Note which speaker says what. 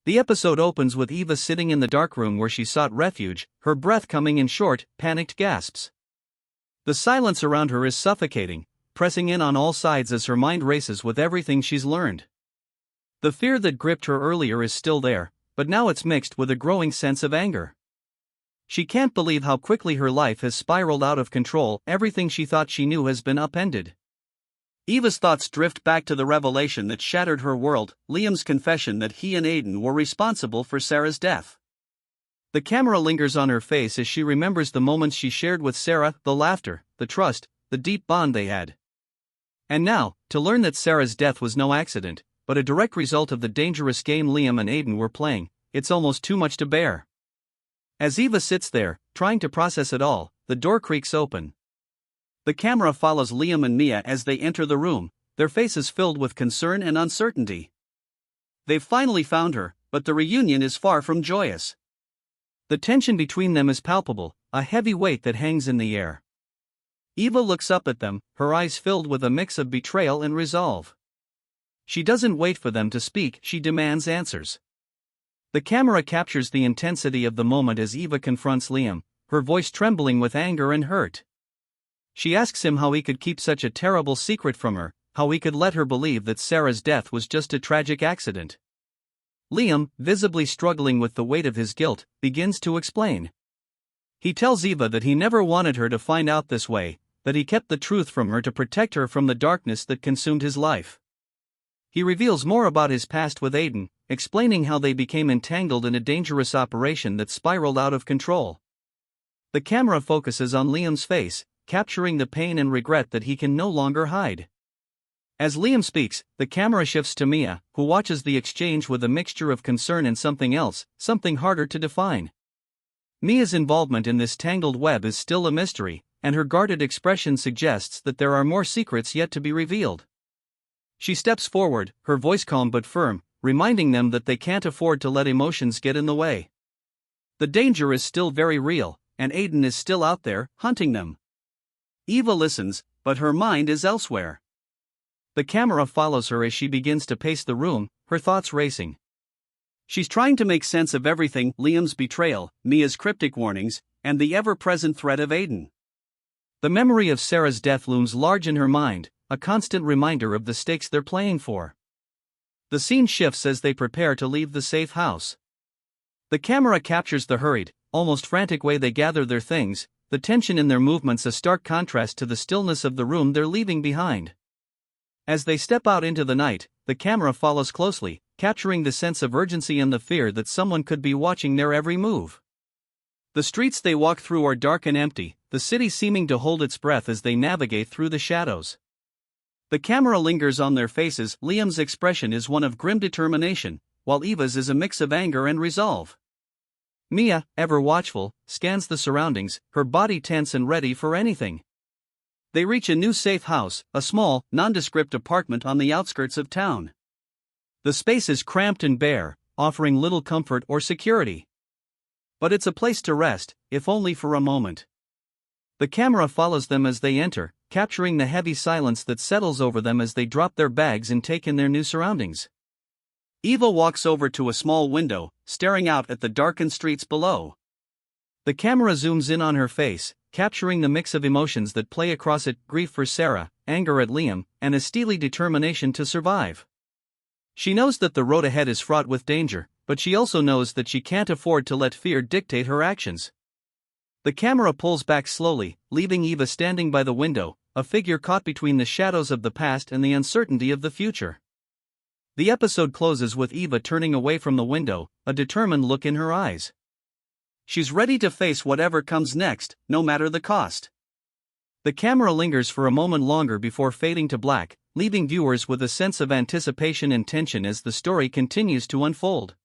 Speaker 1: The episode opens with Eva sitting in the dark room where she sought refuge, her breath coming in short, panicked gasps. The silence around her is suffocating, pressing in on all sides as her mind races with everything she's learned. The fear that gripped her earlier is still there, but now it's mixed with a growing sense of anger. She can't believe how quickly her life has spiraled out of control. Everything she thought she knew has been upended. Eva's thoughts drift back to the revelation that shattered her world, Liam's confession that he and Aiden were responsible for Sarah's death. The camera lingers on her face as she remembers the moments she shared with Sarah, the laughter, the trust, the deep bond they had. And now, to learn that Sarah's death was no accident, but a direct result of the dangerous game Liam and Aiden were playing, it's almost too much to bear. As Eva sits there, trying to process it all, the door creaks open. The camera follows Liam and Mia as they enter the room, their faces filled with concern and uncertainty. They've finally found her, but the reunion is far from joyous. The tension between them is palpable, a heavy weight that hangs in the air. Eva looks up at them, her eyes filled with a mix of betrayal and resolve. She doesn't wait for them to speak, she demands answers. The camera captures the intensity of the moment as Eva confronts Liam, her voice trembling with anger and hurt. She asks him how he could keep such a terrible secret from her, how he could let her believe that Sarah's death was just a tragic accident. Liam, visibly struggling with the weight of his guilt, begins to explain. He tells Eva that he never wanted her to find out this way, that he kept the truth from her to protect her from the darkness that consumed his life. He reveals more about his past with Aiden, explaining how they became entangled in a dangerous operation that spiraled out of control. The camera focuses on Liam's face, capturing the pain and regret that he can no longer hide. As Liam speaks, the camera shifts to Mia, who watches the exchange with a mixture of concern and something else, something harder to define. Mia's involvement in this tangled web is still a mystery, and her guarded expression suggests that there are more secrets yet to be revealed. She steps forward, her voice calm but firm, reminding them that they can't afford to let emotions get in the way. The danger is still very real, and Aiden is still out there, hunting them. Eva listens, but her mind is elsewhere. The camera follows her as she begins to pace the room, her thoughts racing. She's trying to make sense of everything: Liam's betrayal, Mia's cryptic warnings, and the ever-present threat of Aiden. The memory of Sarah's death looms large in her mind, a constant reminder of the stakes they're playing for. The scene shifts as they prepare to leave the safe house. The camera captures the hurried, almost frantic way they gather their things, the tension in their movements a stark contrast to the stillness of the room they're leaving behind. As they step out into the night, the camera follows closely, capturing the sense of urgency and the fear that someone could be watching their every move. The streets they walk through are dark and empty, the city seeming to hold its breath as they navigate through the shadows. The camera lingers on their faces. Liam's expression is one of grim determination, while Eva's is a mix of anger and resolve. Mia, ever watchful, scans the surroundings, her body tense and ready for anything. They reach a new safe house, a small, nondescript apartment on the outskirts of town. The space is cramped and bare, offering little comfort or security. But it's a place to rest, if only for a moment. The camera follows them as they enter, capturing the heavy silence that settles over them as they drop their bags and take in their new surroundings. Eva walks over to a small window, staring out at the darkened streets below. The camera zooms in on her face, capturing the mix of emotions that play across it: grief for Sarah, anger at Liam, and a steely determination to survive. She knows that the road ahead is fraught with danger, but she also knows that she can't afford to let fear dictate her actions. The camera pulls back slowly, leaving Eva standing by the window, a figure caught between the shadows of the past and the uncertainty of the future. The episode closes with Eva turning away from the window, a determined look in her eyes. She's ready to face whatever comes next, no matter the cost. The camera lingers for a moment longer before fading to black, leaving viewers with a sense of anticipation and tension as the story continues to unfold.